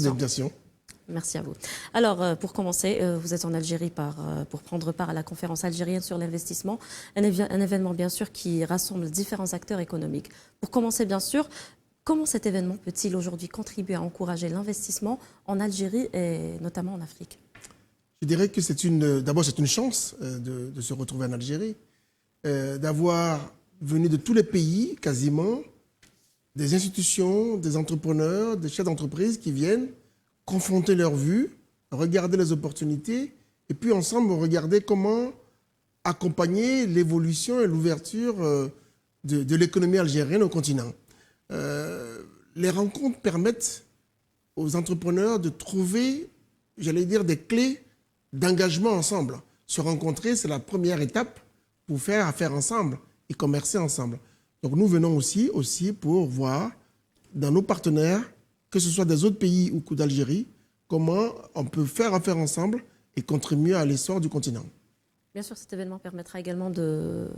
D'invitation. Merci à vous. Alors, pour commencer, vous êtes en Algérie pour prendre part à la conférence algérienne sur l'investissement, un événement bien sûr qui rassemble différents acteurs économiques. Pour commencer bien sûr, comment cet événement peut-il aujourd'hui contribuer à encourager l'investissement en Algérie et notamment en Afrique? Je dirais que d'abord c'est une chance de se retrouver en Algérie, d'avoir venu de tous les pays quasiment, des institutions, des entrepreneurs, des chefs d'entreprise qui viennent confronter leurs vues, regarder les opportunités et puis ensemble regarder comment accompagner l'évolution et l'ouverture de l'économie algérienne au continent. Les rencontres permettent aux entrepreneurs de trouver, j'allais dire, des clés d'engagement ensemble. Se rencontrer, c'est la première étape pour faire affaire ensemble et commercer ensemble. Donc nous venons aussi pour voir dans nos partenaires, que ce soit des autres pays ou d'Algérie, comment on peut faire affaire ensemble et contribuer à l'essor du continent. Bien sûr, cet événement permettra également de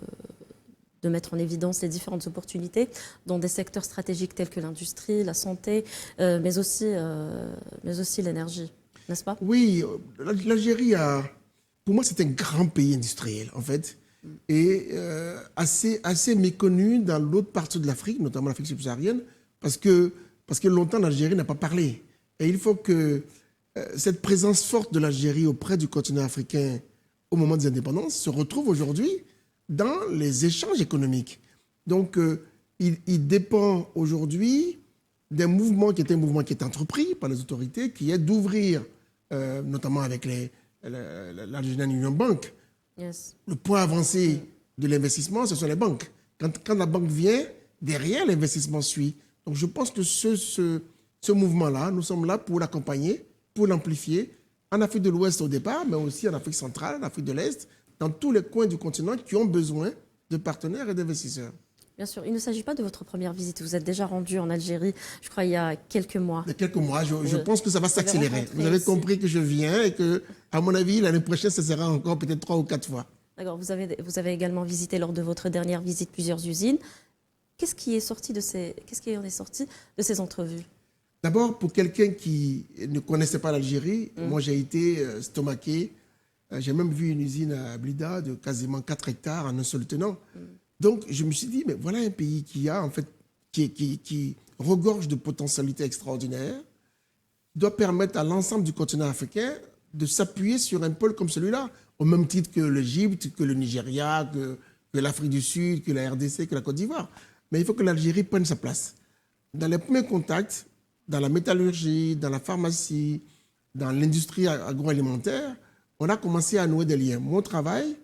mettre en évidence les différentes opportunités dans des secteurs stratégiques tels que l'industrie, la santé, mais aussi l'énergie, n'est-ce pas? Oui, l'Algérie pour moi, c'est un grand pays industriel, en fait, et assez méconnu dans l'autre partie de l'Afrique, notamment l'Afrique subsaharienne, parce que longtemps, l'Algérie n'a pas parlé. Et il faut que cette présence forte de l'Algérie auprès du continent africain au moment des indépendances se retrouve aujourd'hui dans les échanges économiques. Donc, il dépend aujourd'hui d'un mouvement qui est entrepris par les autorités, qui est d'ouvrir, notamment avec l'Algerian Union Bank, Yes. le point avancé de l'investissement, ce sont les banques. Quand la banque vient, derrière, l'investissement suit. Donc, je pense que ce mouvement-là, nous sommes là pour l'accompagner, pour l'amplifier, en Afrique de l'Ouest au départ, mais aussi en Afrique centrale, en Afrique de l'Est, dans tous les coins du continent qui ont besoin de partenaires et d'investisseurs. Bien sûr, il ne s'agit pas de votre première visite. Vous êtes déjà rendu en Algérie, je crois, il y a quelques mois. Il y a quelques mois, je pense que ça va s'accélérer. Vous avez ici. compris que je viens et que, à mon avis, l'année prochaine, ça sera encore peut-être 3 ou 4 fois. D'accord, vous avez également visité lors de votre dernière visite plusieurs usines. Qu'est-ce qui en est sorti de ces entrevues? D'abord, pour quelqu'un qui ne connaissait pas l'Algérie, moi j'ai été stomaqué. J'ai même vu une usine à Blida de quasiment 4 hectares en un seul tenant. Donc je me suis dit, mais voilà un pays qui regorge de potentialités extraordinaires, doit permettre à l'ensemble du continent africain de s'appuyer sur un pôle comme celui-là, au même titre que l'Égypte, que le Nigeria, que l'Afrique du Sud, que la RDC, que la Côte d'Ivoire. Mais il faut que l'Algérie prenne sa place. Dans les premiers contacts, dans la métallurgie, dans la pharmacie, dans l'industrie agroalimentaire, on a commencé à nouer des liens. Mon travail,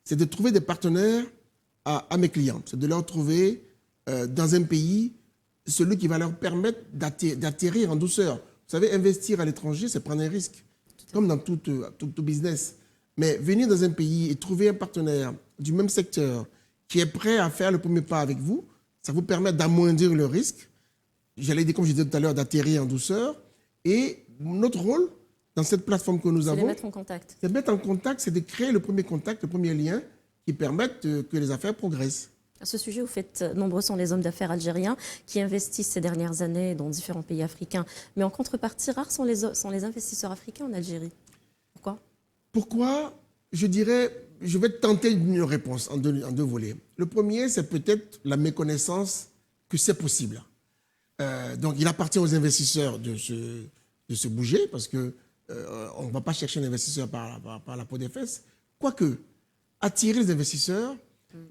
c'est de trouver des partenaires à mes clients. C'est de leur trouver dans un pays celui qui va leur permettre d'atterrir en douceur. Vous savez, investir à l'étranger, c'est prendre un risque, comme dans tout business. Mais venir dans un pays et trouver un partenaire du même secteur qui est prêt à faire le premier pas avec vous, ça vous permet d'amoindrir le risque. J'allais dire, comme je disais tout à l'heure, d'atterrir en douceur. Et notre rôle dans cette plateforme que nous avons, C'est de mettre en contact. C'est de mettre en contact, c'est de créer le premier contact, le premier lien qui permette que les affaires progressent. À ce sujet, nombreux sont les hommes d'affaires algériens qui investissent ces dernières années dans différents pays africains. Mais en contrepartie, rares sont les investisseurs africains en Algérie. Pourquoi? Pourquoi? Je dirais, je vais tenter une réponse en deux volets. Le premier, c'est peut-être la méconnaissance que c'est possible. Donc, il appartient aux investisseurs de se bouger parce qu'on ne va pas chercher un investisseur par la peau des fesses. Quoique, attirer les investisseurs,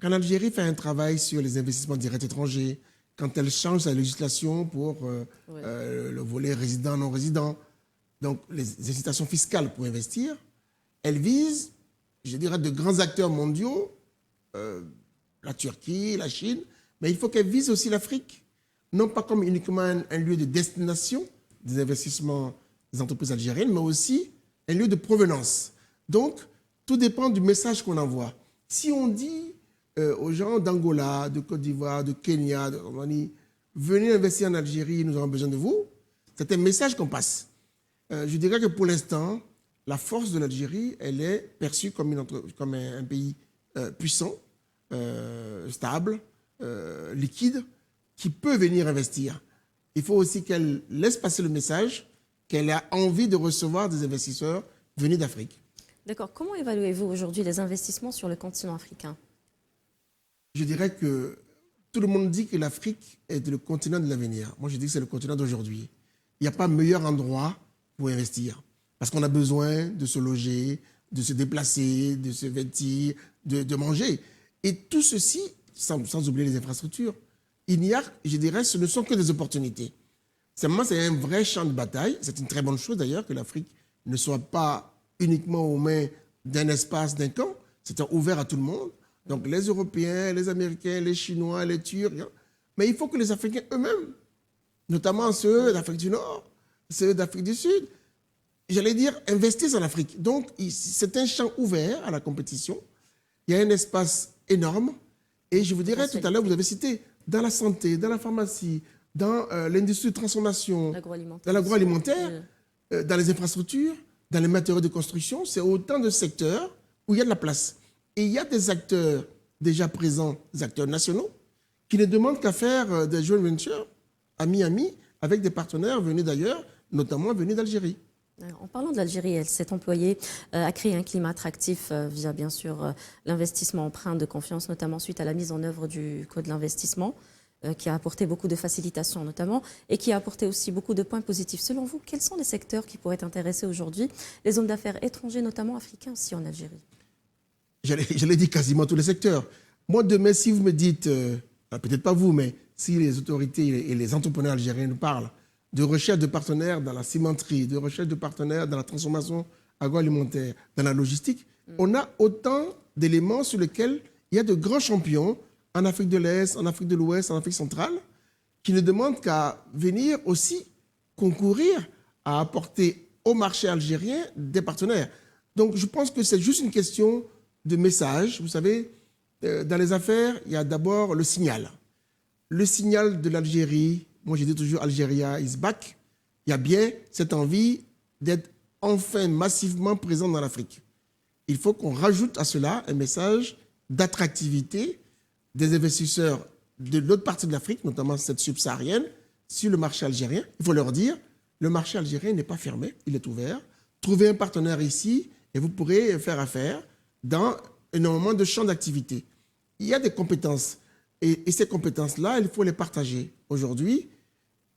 quand l'Algérie fait un travail sur les investissements directs étrangers, quand elle change sa législation pour le volet résident-non-résident, donc les incitations fiscales pour investir, elle vise, je dirais, de grands acteurs mondiaux, la Turquie, la Chine, mais il faut qu'elle vise aussi l'Afrique. Non pas comme uniquement un lieu de destination des investissements des entreprises algériennes, mais aussi un lieu de provenance. Donc, tout dépend du message qu'on envoie. Si on dit aux gens d'Angola, de Côte d'Ivoire, de Kenya, de Roumanie, venez investir en Algérie, nous avons besoin de vous, c'est un message qu'on passe. Je dirais que pour l'instant, la force de l'Algérie, elle est perçue comme un pays puissant, stable, liquide, qui peut venir investir. Il faut aussi qu'elle laisse passer le message qu'elle a envie de recevoir des investisseurs venus d'Afrique. D'accord. Comment évaluez-vous aujourd'hui les investissements sur le continent africain? Je dirais que tout le monde dit que l'Afrique est le continent de l'avenir. Moi, je dis que c'est le continent d'aujourd'hui. Il n'y a pas meilleur endroit pour investir. Parce qu'on a besoin de se loger, de se déplacer, de se vêtir, de manger. Et tout ceci, sans oublier les infrastructures. Il y a, je dirais, ce ne sont que des opportunités. Seulement, c'est un vrai champ de bataille. C'est une très bonne chose d'ailleurs que l'Afrique ne soit pas uniquement aux mains d'un espace, d'un camp. C'est ouvert à tout le monde. Donc les Européens, les Américains, les Chinois, les Turcs. Mais il faut que les Africains eux-mêmes, notamment ceux d'Afrique du Nord, ceux d'Afrique du Sud, j'allais dire, investissent en Afrique. Donc c'est un champ ouvert à la compétition. Il y a un espace énorme. Et je vous dirais, tout à l'heure, vous avez cité, dans la santé, dans la pharmacie, dans l'industrie de transformation, dans l'agroalimentaire, dans les infrastructures, dans les matériaux de construction, c'est autant de secteurs où il y a de la place. Et il y a des acteurs déjà présents, des acteurs nationaux, qui ne demandent qu'à faire des joint ventures à Miami avec des partenaires venus d'ailleurs, notamment venus d'Algérie. En parlant de l'Algérie, elle s'est employée à créer un climat attractif via bien sûr l'investissement empreint de confiance, notamment suite à la mise en œuvre du Code de l'investissement, qui a apporté beaucoup de facilitations notamment, et qui a apporté aussi beaucoup de points positifs. Selon vous, quels sont les secteurs qui pourraient intéresser aujourd'hui les hommes d'affaires étrangers, notamment africains aussi en Algérie? Je l'ai dit, quasiment tous les secteurs. Moi, demain, si vous me dites, peut-être pas vous, mais si les autorités et les entrepreneurs algériens nous parlent de recherche de partenaires dans la cimenterie, de recherche de partenaires dans la transformation agroalimentaire, dans la logistique, on a autant d'éléments sur lesquels il y a de grands champions en Afrique de l'Est, en Afrique de l'Ouest, en Afrique centrale, qui ne demandent qu'à venir aussi concourir à apporter au marché algérien des partenaires. Donc je pense que c'est juste une question de message. Vous savez, dans les affaires, il y a d'abord le signal. Le signal de l'Algérie, moi je dis toujours Algeria is back. Il y a bien cette envie d'être enfin massivement présent dans l'Afrique. Il faut qu'on rajoute à cela un message d'attractivité des investisseurs de l'autre partie de l'Afrique, notamment cette subsaharienne, sur le marché algérien. Il faut leur dire, le marché algérien n'est pas fermé, il est ouvert. Trouvez un partenaire ici et vous pourrez faire affaire dans énormément de champs d'activité. Il y a des compétences et ces compétences-là, il faut les partager. Aujourd'hui,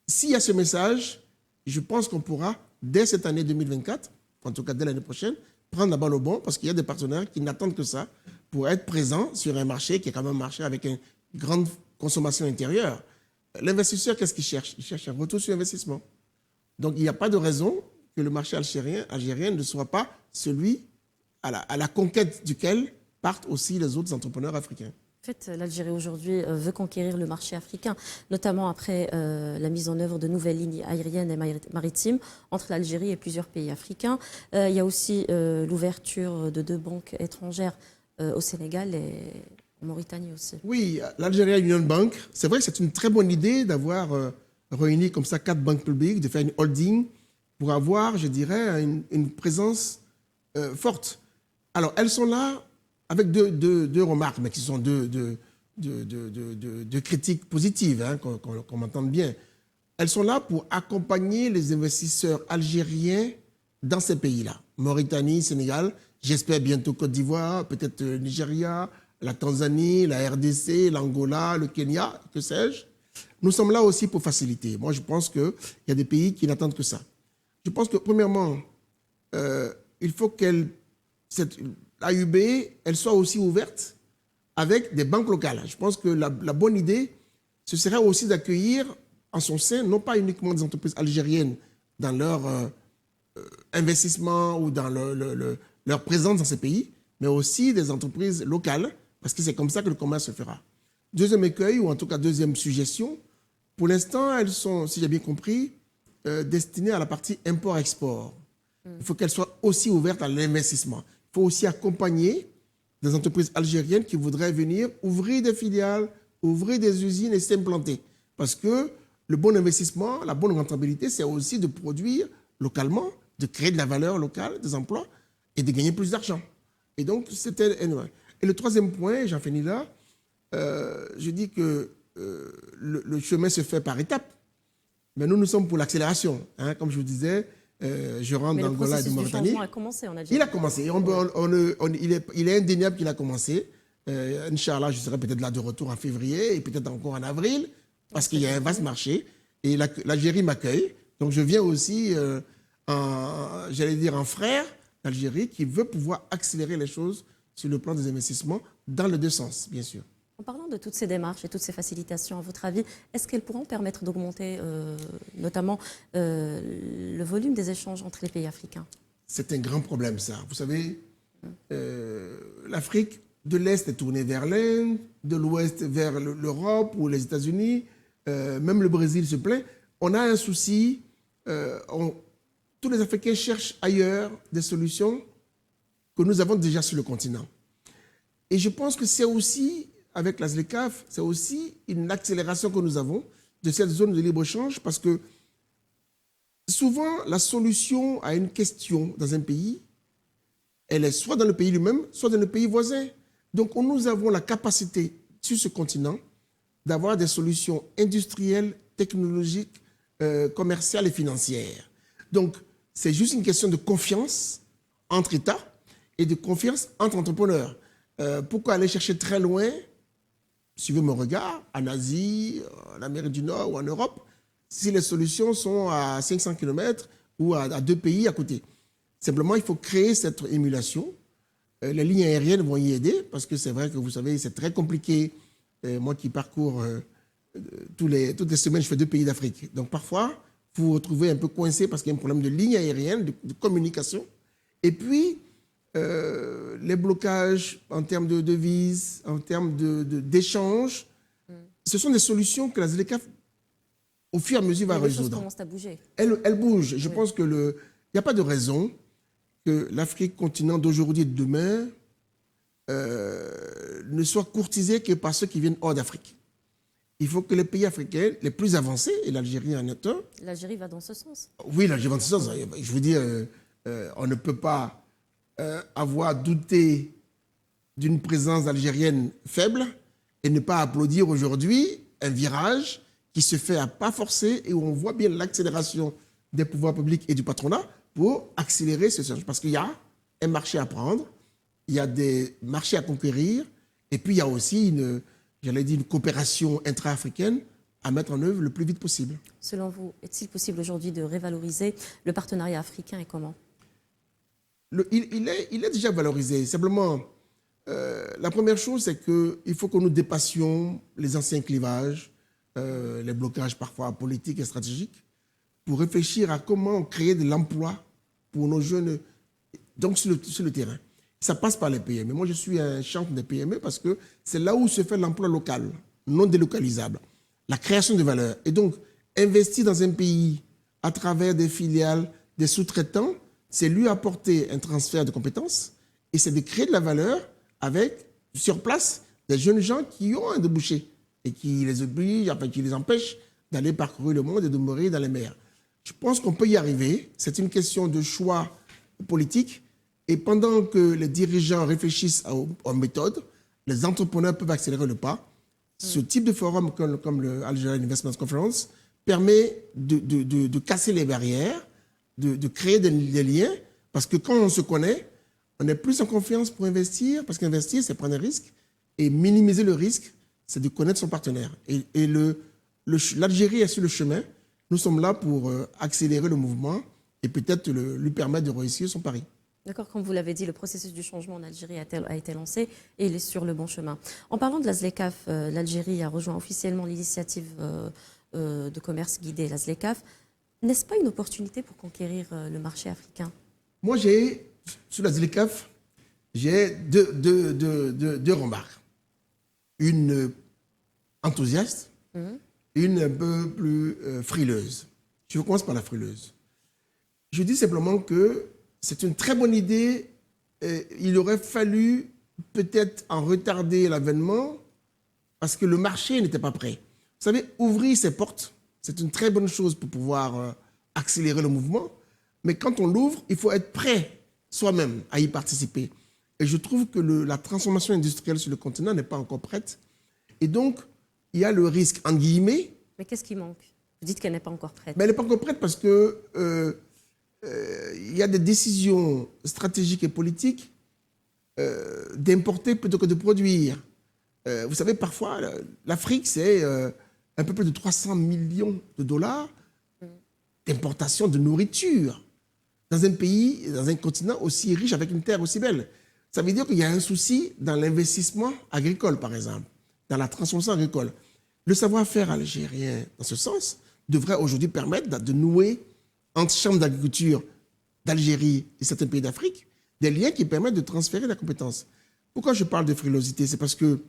s'il y a ce message, je pense qu'on pourra, dès cette année 2024, en tout cas dès l'année prochaine, prendre la balle au bon parce qu'il y a des partenaires qui n'attendent que ça pour être présents sur un marché qui est quand même un marché avec une grande consommation intérieure. L'investisseur, qu'est-ce qu'il cherche? Il cherche un retour sur investissement. Donc, il n'y a pas de raison que le marché algérien ne soit pas celui à la conquête duquel partent aussi les autres entrepreneurs africains. En fait, l'Algérie aujourd'hui veut conquérir le marché africain, notamment après la mise en œuvre de nouvelles lignes aériennes et maritimes entre l'Algérie et plusieurs pays africains. Il y a aussi l'ouverture de 2 banques étrangères au Sénégal et en Mauritanie aussi. Oui, l'Algeria Union Bank, c'est vrai que c'est une très bonne idée d'avoir réuni comme ça 4 banques publiques, de faire une holding pour avoir, je dirais, une présence forte. Alors, elles sont là avec deux remarques, mais qui sont deux critiques positives, hein, qu'on m'entende bien. Elles sont là pour accompagner les investisseurs algériens dans ces pays-là. Mauritanie, Sénégal, j'espère bientôt Côte d'Ivoire, peut-être Nigeria, la Tanzanie, la RDC, l'Angola, le Kenya, que sais-je. Nous sommes là aussi pour faciliter. Moi, je pense qu'il y a des pays qui n'attendent que ça. Je pense que, premièrement, il faut que l'AUB, elle soit aussi ouverte avec des banques locales. Je pense que la bonne idée, ce serait aussi d'accueillir en son sein, non pas uniquement des entreprises algériennes dans leur investissement ou dans leur présence dans ces pays, mais aussi des entreprises locales, parce que c'est comme ça que le commerce se fera. Deuxième écueil, ou en tout cas deuxième suggestion, pour l'instant, elles sont, si j'ai bien compris, destinées à la partie import-export. Il faut qu'elles soient aussi ouvertes à l'investissement. Il faut aussi accompagner des entreprises algériennes qui voudraient venir ouvrir des filiales, ouvrir des usines et s'implanter. Parce que le bon investissement, la bonne rentabilité, c'est aussi de produire localement, de créer de la valeur locale, des emplois et de gagner plus d'argent. Et donc, c'était... Et le troisième point, j'en finis là, je dis que le chemin se fait par étapes. Mais nous sommes pour l'accélération. Hein. Comme je vous disais, je rentre Mais le d'Angola et de processus du Mauritanie. changement a commencé en Algérie. Il a commencé. Il est indéniable qu'il a commencé. Inch'Allah, je serai peut-être là de retour en février et peut-être encore en avril, parce qu'il y a un vaste marché. Et l'Algérie m'accueille. Donc je viens aussi, j'allais dire, en frère d'Algérie qui veut pouvoir accélérer les choses sur le plan des investissements dans les deux sens, bien sûr. En parlant de toutes ces démarches et toutes ces facilitations, à votre avis, est-ce qu'elles pourront permettre d'augmenter notamment le volume des échanges entre les pays africains? C'est un grand problème, ça. Vous savez, l'Afrique de l'Est est tournée vers l'Inde, de l'Ouest vers l'Europe ou les États-Unis. Même le Brésil se plaint. On a un souci. Tous les Africains cherchent ailleurs des solutions que nous avons déjà sur le continent. Et je pense que c'est aussi, avec la ZLECAf, c'est aussi une accélération que nous avons de cette zone de libre-échange parce que souvent, la solution à une question dans un pays, elle est soit dans le pays lui-même, soit dans le pays voisin. Donc, nous avons la capacité sur ce continent d'avoir des solutions industrielles, technologiques, commerciales et financières. Donc, c'est juste une question de confiance entre États et de confiance entre entrepreneurs. Pourquoi aller chercher très loin, suivez mon regard, en Asie, en Amérique du Nord ou en Europe, si les solutions sont à 500 km ou à 2 pays à côté? Simplement, il faut créer cette émulation. Les lignes aériennes vont y aider parce que c'est vrai que vous savez, c'est très compliqué. Moi qui parcours toutes les semaines, je fais 2 pays d'Afrique. Donc parfois, vous vous retrouvez un peu coincé parce qu'il y a un problème de ligne aérienne, de communication. Et puis, les blocages en termes de devises, en termes d'échanges, ce sont des solutions que la ZLECAf, au fur et à mesure, va résoudre. Les choses commencent à bouger. Elle bouge. Je pense qu'il n'y a pas de raison que l'Afrique, continent d'aujourd'hui et de demain, ne soit courtisée que par ceux qui viennent hors d'Afrique. Il faut que les pays africains les plus avancés, et l'Algérie en est un. L'Algérie va dans ce sens. Oui, l'Algérie va dans ce sens. Je veux dire, on ne peut pas avoir douté d'une présence algérienne faible et ne pas applaudir aujourd'hui un virage qui se fait à pas forcés et où on voit bien l'accélération des pouvoirs publics et du patronat pour accélérer ce change. Parce qu'il y a un marché à prendre, il y a des marchés à conquérir, et puis il y a aussi une coopération intra-africaine à mettre en œuvre le plus vite possible. Selon vous, est-il possible aujourd'hui de révaloriser le partenariat africain et comment? Il est déjà valorisé. Simplement, la première chose, c'est qu'il faut que nous dépassions les anciens clivages, les blocages parfois politiques et stratégiques, pour réfléchir à comment créer de l'emploi pour nos jeunes, donc sur le terrain. Ça passe par les PME. Moi, je suis un champion des PME parce que c'est là où se fait l'emploi local, non délocalisable, la création de valeur. Et donc, investir dans un pays à travers des filiales, des sous-traitants, c'est lui apporter un transfert de compétences et c'est de créer de la valeur avec, sur place, des jeunes gens qui ont un débouché et qui les obligent, enfin, qui les empêchent d'aller parcourir le monde et de mourir dans les mers. Je pense qu'on peut y arriver. C'est une question de choix politique. Et pendant que les dirigeants réfléchissent aux méthodes, les entrepreneurs peuvent accélérer le pas. Ce type de forum comme le Algerian Investment Conference permet de casser les barrières, de créer des liens, parce que quand on se connaît, on est plus en confiance pour investir, parce qu'investir, c'est prendre un risque, et minimiser le risque, c'est de connaître son partenaire. Et l'Algérie est sur le chemin. Nous sommes là pour accélérer le mouvement et peut-être lui permettre de réussir son pari. D'accord, comme vous l'avez dit, le processus du changement en Algérie a été lancé et il est sur le bon chemin. En parlant de la ZLECAf, l'Algérie a rejoint officiellement l'initiative de commerce guidé, la ZLECAf. N'est-ce pas une opportunité pour conquérir le marché africain? Moi, sur la ZLECAf, j'ai deux remarques. Une enthousiaste, une un peu plus frileuse. Je commence par la frileuse. Je dis simplement que c'est une très bonne idée. Il aurait fallu peut-être en retarder l'avènement parce que le marché n'était pas prêt. Vous savez, ouvrir ses portes, c'est une très bonne chose pour pouvoir accélérer le mouvement. Mais quand on l'ouvre, il faut être prêt soi-même à y participer. Et je trouve que la transformation industrielle sur le continent n'est pas encore prête. Et donc, il y a le risque, entre guillemets. Mais qu'est-ce qui manque? Vous dites qu'elle n'est pas encore prête. Mais elle n'est pas encore prête parce que il y a des décisions stratégiques et politiques d'importer plutôt que de produire. Vous savez, parfois, l'Afrique, c'est un peu plus de 300 millions de dollars d'importation de nourriture dans un pays, dans un continent aussi riche, avec une terre aussi belle. Ça veut dire qu'il y a un souci dans l'investissement agricole, par exemple, dans la transformation agricole. Le savoir-faire algérien, dans ce sens, devrait aujourd'hui permettre de nouer entre chambres d'agriculture d'Algérie et certains pays d'Afrique des liens qui permettent de transférer la compétence. Pourquoi je parle de frilosité? C'est parce que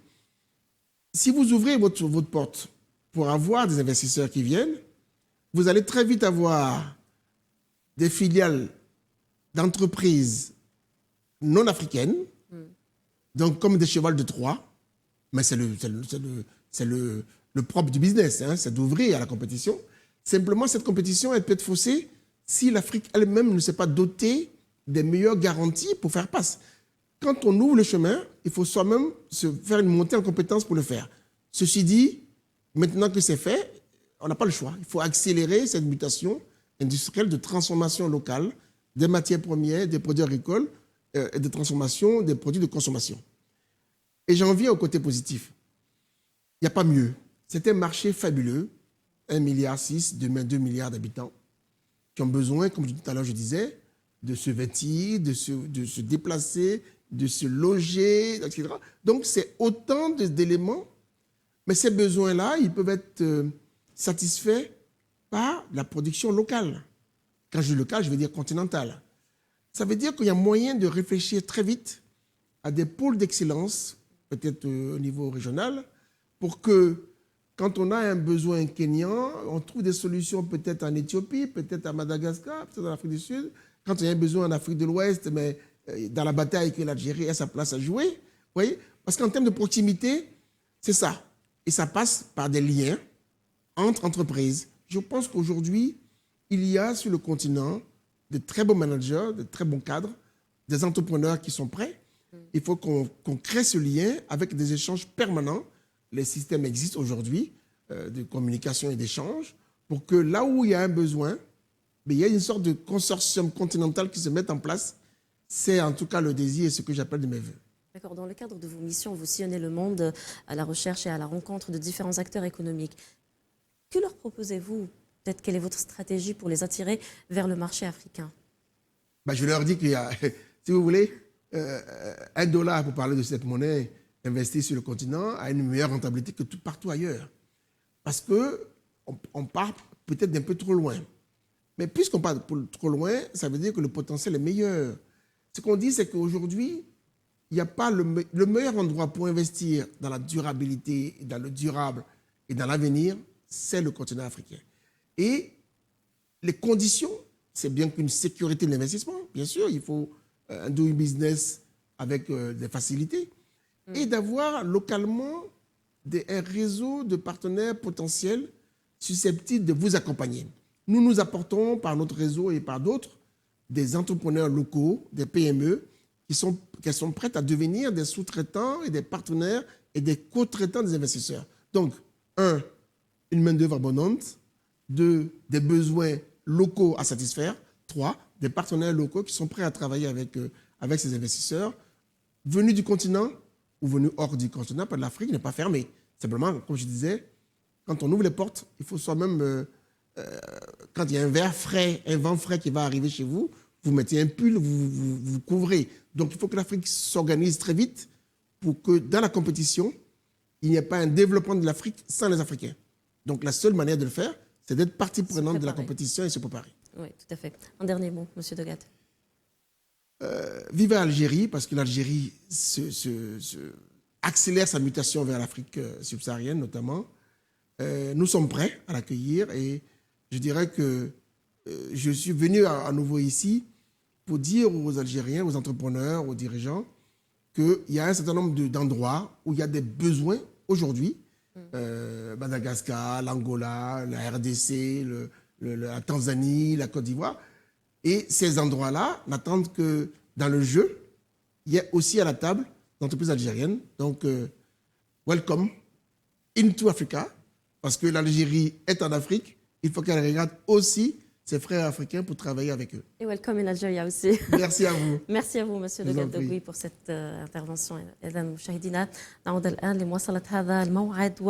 si vous ouvrez votre porte pour avoir des investisseurs qui viennent, vous allez très vite avoir des filiales d'entreprises non africaines, donc comme des chevals de Troie, mais c'est le propre du business, hein, c'est d'ouvrir à la compétition. Simplement, cette compétition, elle peut être faussée si l'Afrique elle-même ne s'est pas dotée des meilleures garanties pour faire face. Quand on ouvre le chemin, il faut soi-même se faire une montée en compétence pour le faire. Ceci dit, maintenant que c'est fait, on n'a pas le choix. Il faut accélérer cette mutation industrielle de transformation locale des matières premières, des produits agricoles et de transformation des produits de consommation. Et j'en viens au côté positif. Il n'y a pas mieux. C'est un marché fabuleux, 1,6 milliard, demain 2 milliards d'habitants, qui ont besoin, comme tout à l'heure je disais, de se vêtir, de se déplacer, de se loger, etc. Donc c'est autant d'éléments, mais ces besoins-là, ils peuvent être satisfaits par la production locale. Quand je dis locale, je veux dire continentale. Ça veut dire qu'il y a moyen de réfléchir très vite à des pôles d'excellence, peut-être au niveau régional, pour que quand on a un besoin kényan, on trouve des solutions peut-être en Éthiopie, peut-être à Madagascar, peut-être en Afrique du Sud. Quand il y a un besoin en Afrique de l'Ouest, mais dans la bataille que l'Algérie a sa place à jouer, vous voyez, parce qu'en termes de proximité, c'est ça. Et ça passe par des liens entre entreprises. Je pense qu'aujourd'hui, il y a sur le continent de très bons managers, de très bons cadres, des entrepreneurs qui sont prêts. Il faut qu'on crée ce lien avec des échanges permanents. Les systèmes existent aujourd'hui de communication et d'échange pour que là où il y a un besoin, il y a une sorte de consortium continental qui se met en place. C'est en tout cas le désir et ce que j'appelle de mes voeux. D'accord. Dans le cadre de vos missions, vous sillonnez le monde à la recherche et à la rencontre de différents acteurs économiques. Que leur proposez-vous? Peut-être quelle est votre stratégie pour les attirer vers le marché africain? Je leur dis qu'il y a, si vous voulez, $1, pour parler de cette monnaie investie sur le continent, a une meilleure rentabilité que partout ailleurs. Parce qu'on part peut-être d'un peu trop loin. Mais puisqu'on part trop loin, ça veut dire que le potentiel est meilleur. Ce qu'on dit, c'est qu'aujourd'hui, il n'y a pas le meilleur endroit pour investir dans la durabilité, dans le durable et dans l'avenir, c'est le continent africain. Et les conditions, c'est bien qu'une sécurité de l'investissement, bien sûr, il faut un doing business avec des facilités, et d'avoir localement un réseau de partenaires potentiels susceptibles de vous accompagner. Nous nous apportons par notre réseau et par d'autres des entrepreneurs locaux, des PME, qui sont prêtes à devenir des sous-traitants et des partenaires et des co-traitants des investisseurs. Donc, une main-d'œuvre abondante. 2, des besoins locaux à satisfaire. 3, des partenaires locaux qui sont prêts à travailler avec ces investisseurs, venus du continent ou venus hors du continent, pas de l'Afrique, n'est pas fermé. Simplement, comme je disais, quand on ouvre les portes, il faut soi-même, quand il y a un vent frais qui va arriver chez vous, vous mettez un pull, vous couvrez. Donc il faut que l'Afrique s'organise très vite pour que dans la compétition, il n'y ait pas un développement de l'Afrique sans les Africains. Donc la seule manière de le faire, c'est d'être partie prenante de la compétition et se préparer. Oui, tout à fait. Un dernier mot, M. Degat. Vive l'Algérie, parce que l'Algérie accélère sa mutation vers l'Afrique subsaharienne notamment. Nous sommes prêts à l'accueillir et je dirais que je suis venu à nouveau ici pour dire aux Algériens, aux entrepreneurs, aux dirigeants qu'il y a un certain nombre d'endroits où il y a des besoins aujourd'hui. Madagascar, l'Angola, la RDC, la Tanzanie, la Côte d'Ivoire. Et ces endroits-là n'attendent que dans le jeu, il y a aussi à la table d'entreprises algériennes. Donc, welcome into Africa, parce que l'Algérie est en Afrique. Il faut qu'elle regarde aussi ses frères africains pour travailler avec eux. Et welcome in Algeria aussi. Merci à vous. Merci à vous, Monsieur Je Le vous en prie. Galdaoui, pour cette intervention. إذا مشاهدينا نعود الآن لمواصلة هذا الموعد